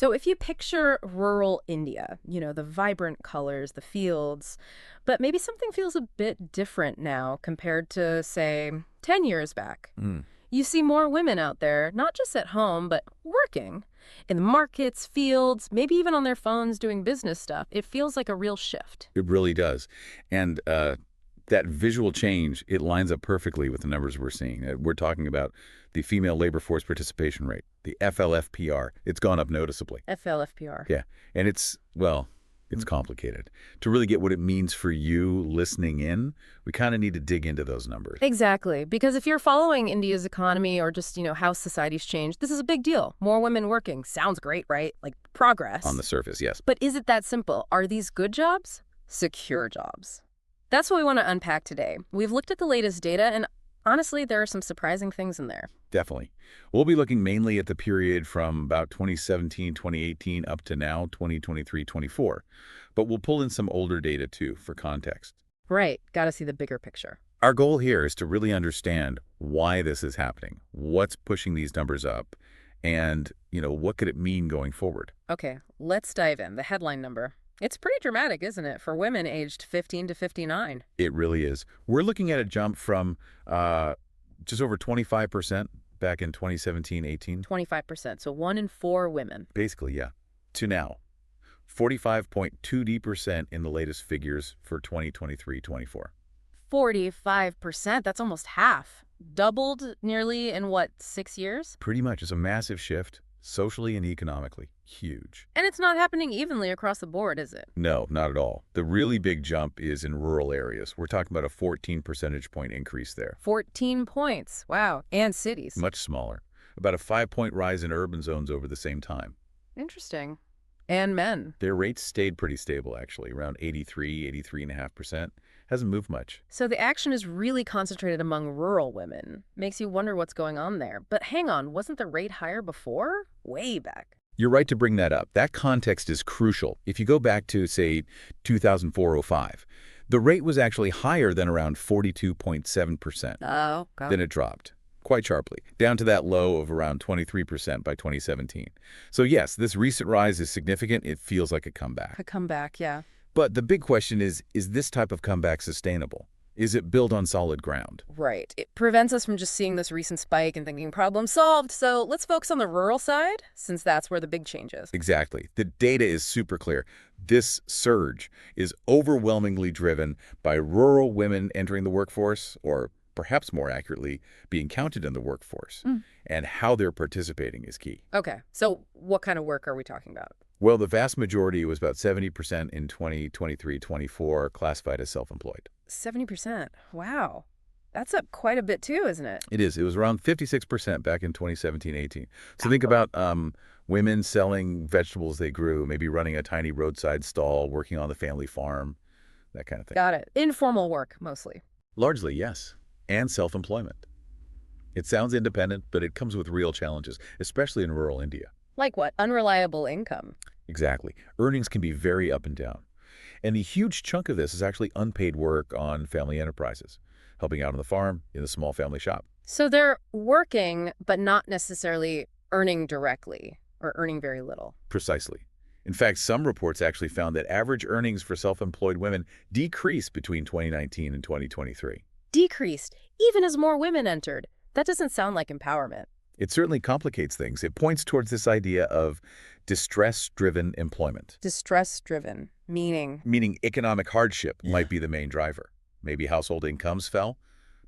So if you picture rural India, the vibrant colors, the fields, but maybe something feels a bit different now compared to, say, 10 years back. Mm, You see more women out there, not just at home, but working in the markets, fields, maybe even on their phones doing business stuff. It feels like a real shift. it really does. And that visual change, it lines up perfectly with the numbers we're seeing. We're talking about the female labor force participation rate, the FLFPR. It's gone up noticeably. FLFPR. Yeah. And it's complicated. To really get what it means for you listening in, we kind of need to dig into those numbers. Exactly. Because if you're following India's economy or just, how society's changed, this is a big deal. More women working. Sounds great, right? Like On progress. the surface, yes. But is it that simple? Are these good jobs? Secure jobs? That's what we want to unpack today. We've looked at the latest data, and honestly, there are some surprising things in there. Definitely. We'll be looking mainly at the period from about 2017, 2018 up to now, 2023, 24. But we'll pull in some older data too for context. Right. Got to see the bigger picture. Our goal here is to really understand why this is happening, what's pushing these numbers up, and, what could it mean going forward? Okay, let's dive in. The headline number. It's pretty dramatic, isn't it, for women aged 15 to 59? It really is. We're looking at a jump from just over 25% back in 2017-18, 25%. So 1 in 4 women. basically, yeah, to now, 45.2% in the latest figures for 2023-24. 45%. That's almost half. Doubled nearly in what, 6 years? Pretty much. It's a massive shift, socially and economically. Huge. And it's not happening evenly across the board, is it? No, not at all. The really big jump is in rural areas. We're talking about a 14 percentage point increase there. 14 points. Wow. And cities. Much smaller. About a 5-point rise in urban zones over the same time. Interesting. And men. Their rates stayed pretty stable, actually, around 83.5%. Hasn't moved much. So the action is really concentrated among rural women. Makes you wonder what's going on there. But hang on, wasn't the rate higher before? Way back. You're right to bring that up. That context is crucial. If you go back to, say, 2004-05, the rate was actually higher than around 42.7%. Oh, God. Then it dropped quite sharply, down to that low of around 23% by 2017. So yes, this recent rise is significant. It feels like a comeback. A comeback, yeah. But the big question is this type of comeback sustainable? Is it built on solid ground? Right. It prevents us from just seeing this recent spike and thinking problem solved. So let's focus on the rural side, since that's where the big change is. Exactly. The data is super clear. This surge is overwhelmingly driven by rural women entering the workforce, or perhaps more accurately, being counted in the workforce. And how they're participating is key. Okay. So what kind of work are we talking about? Well, the vast majority was about 70% in 2023-24 classified as self-employed. 70%. Wow. That's up quite a bit too, isn't it? It is. It was around 56% back in 2017-18. So think about women selling vegetables they grew, maybe running a tiny roadside stall, working on the family farm, that kind of thing. Got it. Informal work, mostly. Largely, yes. And self-employment. It sounds independent, but it comes with real challenges, especially in rural India. Like what? Unreliable income. Exactly. Earnings can be very up and down. And a huge chunk of this is actually unpaid work on family enterprises, helping out on the farm, in the small family shop. So they're working, but not necessarily earning directly or earning very little. Precisely. In fact, some reports actually found that average earnings for self-employed women decreased between 2019 and 2023. Decreased, even as more women entered. That doesn't sound like empowerment. It certainly complicates things. It points towards this idea of distress-driven employment. Distress-driven, meaning? Meaning economic hardship might be the main driver. Maybe household incomes fell,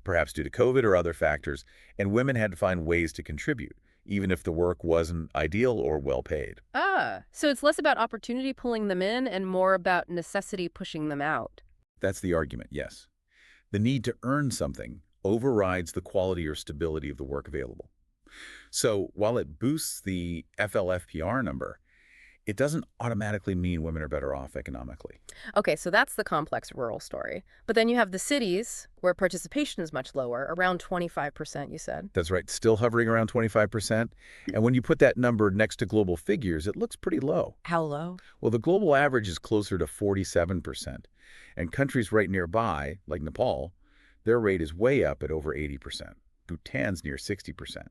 perhaps due to COVID or other factors, and women had to find ways to contribute, even if the work wasn't ideal or well paid. Ah, so it's less about opportunity pulling them in and more about necessity pushing them out. That's the argument, yes. The need to earn something overrides the quality or stability of the work available. So while it boosts the FLFPR number, it doesn't automatically mean women are better off economically. Okay, so that's the complex rural story. But then you have the cities, where participation is much lower, around 25%, you said. That's right, still hovering around 25%. And when you put that number next to global figures, it looks pretty low. How low? Well, the global average is closer to 47%. And countries right nearby, like Nepal, their rate is way up at over 80%. Bhutan's near 60%.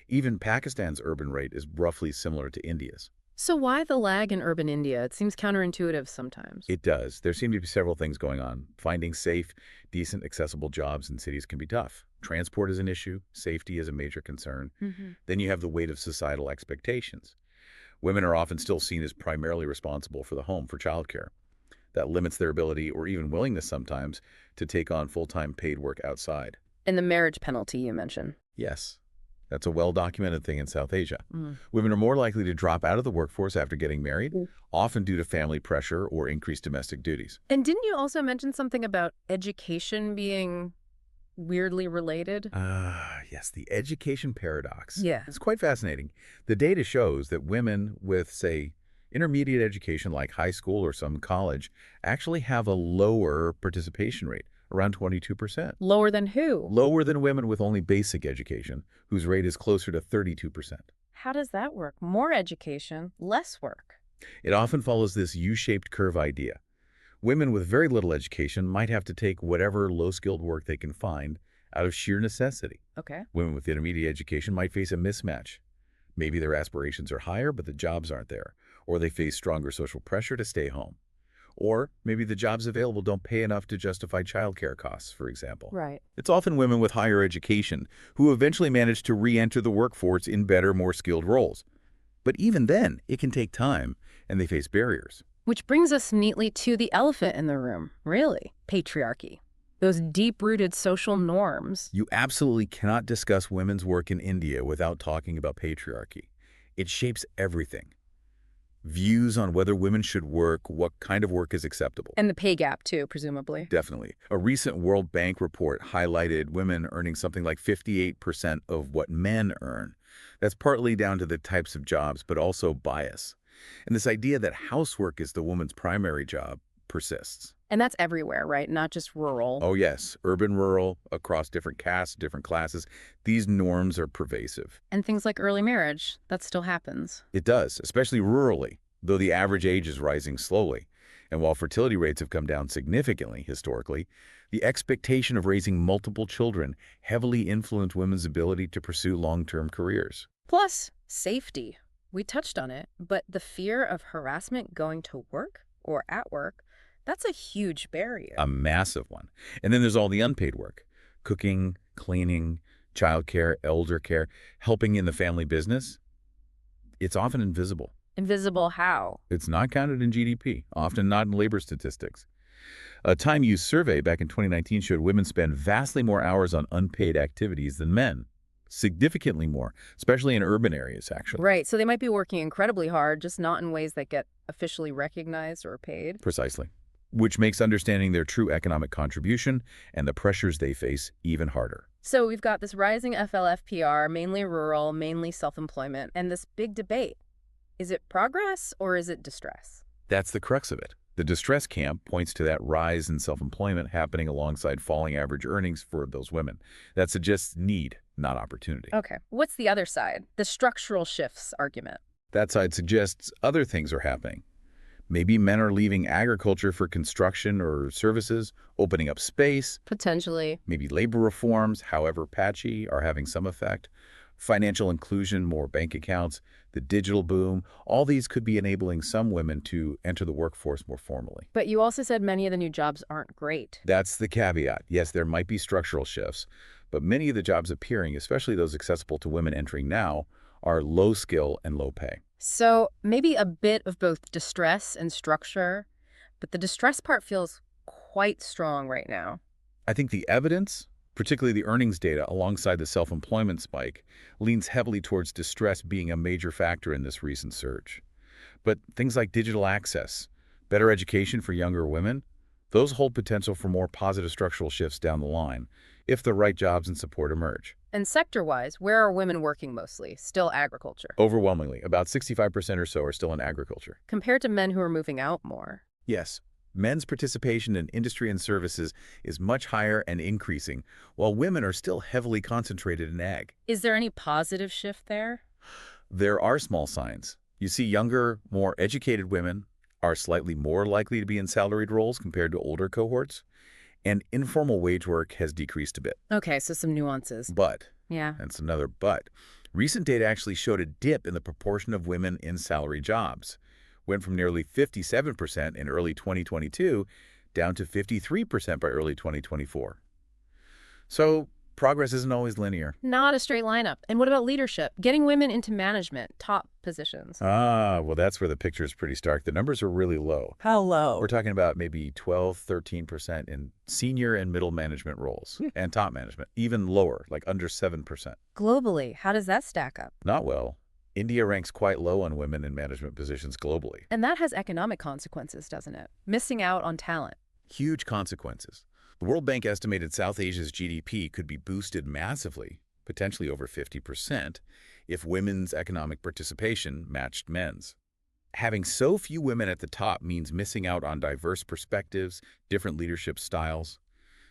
Even Pakistan's urban rate is roughly similar to India's. So why the lag in urban India? It seems counterintuitive sometimes. It does. There seem to be several things going on. Finding safe, decent, accessible jobs in cities can be tough. Transport is an issue. Safety is a major concern. Hmm. Then you have the weight of societal expectations. Women are often still seen as primarily responsible for the home, for childcare. That limits their ability or even willingness sometimes to take on full-time paid work outside. And the marriage penalty you mentioned. Yes, that's a well-documented thing in South Asia. Mm. Women are more likely to drop out of the workforce after getting married, Mm. often due to family pressure or increased domestic duties. And didn't you also mention something about education being weirdly related? Yes, the education paradox. Yeah. It's quite fascinating. The data shows that women with, say, intermediate education like high school or some college actually have a lower participation rate, around 22%. Lower than who? Lower than women with only basic education, whose rate is closer to 32%. How does that work? More education, less work. It often follows this U-shaped curve idea. Women with very little education might have to take whatever low-skilled work they can find out of sheer necessity. Okay. Women with intermediate education might face a mismatch. Maybe their aspirations are higher, but the jobs aren't there, or they face stronger social pressure to stay home. Or maybe the jobs available don't pay enough to justify childcare costs, for example. Right. It's often women with higher education who eventually manage to re-enter the workforce in better, more skilled roles. But even then, it can take time, and they face barriers. Which brings us neatly to the elephant in the room, really, patriarchy. Those deep-rooted social norms. You absolutely cannot discuss women's work in India without talking about patriarchy. It shapes everything. Views on whether women should work, what kind of work is acceptable. And the pay gap, too, presumably. Definitely. A recent World Bank report highlighted women earning something like 58% of what men earn. That's partly down to the types of jobs, but also bias. And this idea that housework is the woman's primary job persists. And that's everywhere, right? Not just rural. Oh, yes. Urban, rural, across different castes, different classes. These norms are pervasive. And things like early marriage, that still happens. It does, especially rurally, though the average age is rising slowly. And while fertility rates have come down significantly historically, the expectation of raising multiple children heavily influenced women's ability to pursue long-term careers. Plus, safety. We touched on it, but the fear of harassment going to work or at work, that's a huge barrier. A massive one. And then there's all the unpaid work. Cooking, cleaning, childcare, elder care, helping in the family business. It's often invisible. Invisible how? It's not counted in GDP, often not in labor statistics. A Time Use survey back in 2019 showed women spend vastly more hours on unpaid activities than men. Significantly more, especially in urban areas, actually. Right, so they might be working incredibly hard, just not in ways that get officially recognized or paid. Precisely. Which makes understanding their true economic contribution and the pressures they face even harder. So we've got this rising FLFPR, mainly rural, mainly self-employment, and this big debate. Is it progress or is it distress? That's the crux of it. The distress camp points to that rise in self-employment happening alongside falling average earnings for those women. That suggests need, not opportunity. Okay, what's the other side? The structural shifts argument. That side suggests other things are happening. Maybe men are leaving agriculture for construction or services, opening up space. Potentially. Maybe labor reforms, however patchy, are having some effect. Financial inclusion, more bank accounts, the digital boom, all these could be enabling some women to enter the workforce more formally. But you also said many of the new jobs aren't great. That's the caveat. Yes, there might be structural shifts, but many of the jobs appearing, especially those accessible to women entering now, are low skill and low pay. So maybe a bit of both distress and structure, but the distress part feels quite strong right now. I think the evidence, particularly the earnings data alongside the self-employment spike, leans heavily towards distress being a major factor in this recent surge. But things like digital access, better education for younger women, those hold potential for more positive structural shifts down the line, if the right jobs and support emerge. And sector-wise, where are women working mostly? Still agriculture. Overwhelmingly, about 65% or so are still in agriculture. Compared to men who are moving out more. Yes, men's participation in industry and services is much higher and increasing, while women are still heavily concentrated in ag. Is there any positive shift there? There are small signs. You see younger, more educated women are slightly more likely to be in salaried roles compared to older cohorts, and informal wage work has decreased a bit. Okay, so some nuances. But, Yeah. that's another but, Recent data actually showed a dip in the proportion of women in salary jobs. Went from nearly 57% in early 2022 down to 53% by early 2024. So progress isn't always linear. Not a straight lineup. And what about leadership? Getting women into management, top positions. Well, that's where the picture is pretty stark. The numbers are really low. How low? We're talking about maybe 12, 13% in senior and middle management roles and top management, even lower, like under 7%. Globally, how does that stack up? Not well. India ranks quite low on women in management positions globally. And that has economic consequences, doesn't it? Missing out on talent. Huge consequences. The World Bank estimated South Asia's GDP could be boosted massively, potentially over 50%, if women's economic participation matched men's. Having so few women at the top means missing out on diverse perspectives, different leadership styles.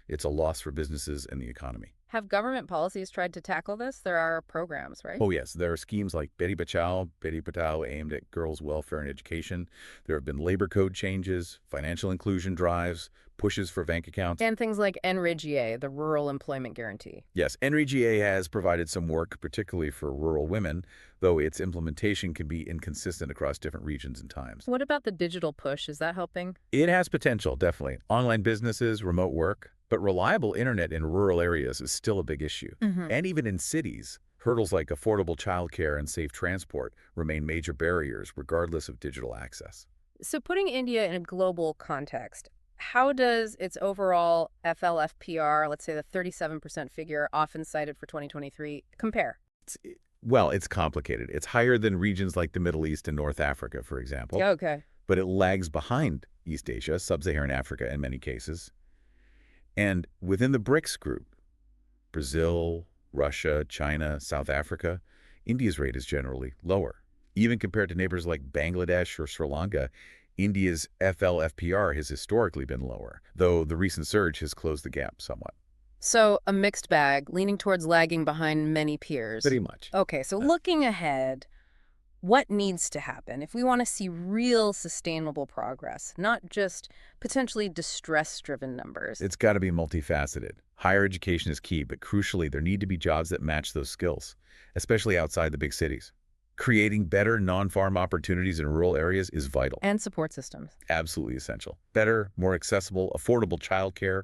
It's a loss for businesses and the economy. Have government policies tried to tackle this? There are programs, right? Oh yes, there are schemes like Beti Bachao, Beti Patao aimed at girls' welfare and education. There have been labor code changes, financial inclusion drives, pushes for bank accounts. And things like NRIGA, the Rural Employment Guarantee. Yes, NREGA has provided some work, particularly for rural women, though its implementation can be inconsistent across different regions and times. What about the digital push? Is that helping? It has potential, definitely. Online businesses, remote work, but reliable internet in rural areas is still a big issue. And even in cities, hurdles like affordable childcare and safe transport remain major barriers regardless of digital access. So putting India in a global context, how does its overall FLFPR, let's say the 37% figure often cited for 2023, compare? Well, it's complicated. It's higher than regions like the Middle East and North Africa, for example. Okay. But it lags behind East Asia, Sub-Saharan Africa in many cases. And within the BRICS group, Brazil, Russia, China, South Africa, India's rate is generally lower. Even compared to neighbors like Bangladesh or Sri Lanka, India's FLFPR has historically been lower, though the recent surge has closed the gap somewhat. So a mixed bag, leaning towards lagging behind many peers. Pretty much. Okay, so looking ahead, what needs to happen if we want to see real sustainable progress, not just potentially distress-driven numbers? It's got to be multifaceted. Higher education is key, but crucially, there need to be jobs that match those skills, especially outside the big cities. Creating better non-farm opportunities in rural areas is vital. And support systems. Absolutely essential. Better, more accessible, affordable childcare,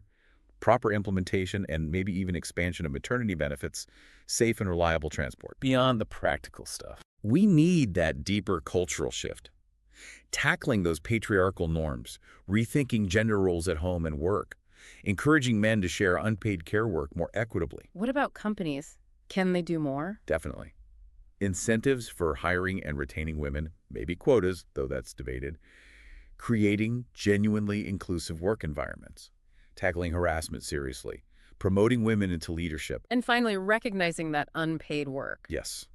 proper implementation, and maybe even expansion of maternity benefits, safe and reliable transport. Beyond the practical stuff, we need that deeper cultural shift. Tackling those patriarchal norms, rethinking gender roles at home and work, encouraging men to share unpaid care work more equitably. What about companies? Can they do more? Definitely. Incentives for hiring and retaining women, maybe quotas, though that's debated. Creating genuinely inclusive work environments. Tackling harassment seriously. Promoting women into leadership. And finally, recognizing that unpaid work. Yes.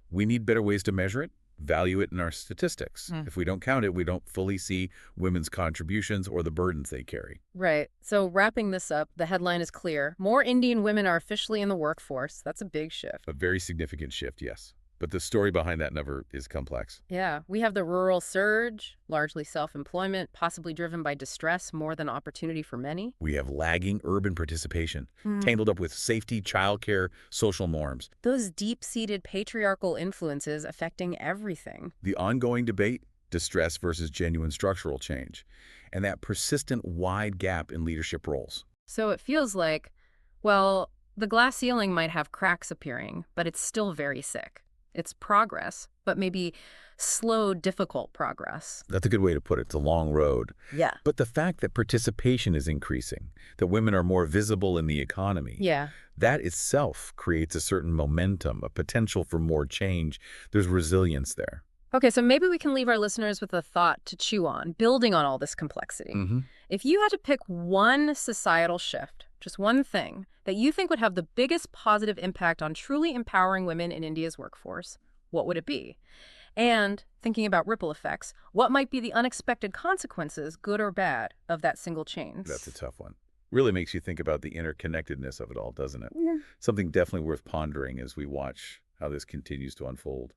We need better ways to measure it, value it in our statistics. If we don't count it, we don't fully see women's contributions or the burdens they carry. Right. So wrapping this up, the headline is clear. More Indian women are officially in the workforce. That's a big shift. A very significant shift, yes. But the story behind that number is complex. Yeah. We have the rural surge, largely self-employment, possibly driven by distress more than opportunity for many. We have lagging urban participation, tangled up with safety, childcare, social norms. Those deep-seated patriarchal influences affecting everything. The ongoing debate, distress versus genuine structural change, and that persistent wide gap in leadership roles. So it feels like, well, the glass ceiling might have cracks appearing, but it's still very sick. It's progress, but maybe slow, difficult progress. That's a good way to put it. It's a long road. Yeah. But the fact that participation is increasing, that women are more visible in the economy, Yeah. that itself creates a certain momentum, a potential for more change. There's resilience there. Okay, so maybe we can leave our listeners with a thought to chew on, building on all this complexity. If you had to pick one societal shift, just one thing, that you think would have the biggest positive impact on truly empowering women in India's workforce, what would it be? And thinking about ripple effects, what might be the unexpected consequences, good or bad, of that single change? That's a tough one. Really makes you think about the interconnectedness of it all, doesn't it? Yeah. Something definitely worth pondering as we watch how this continues to unfold.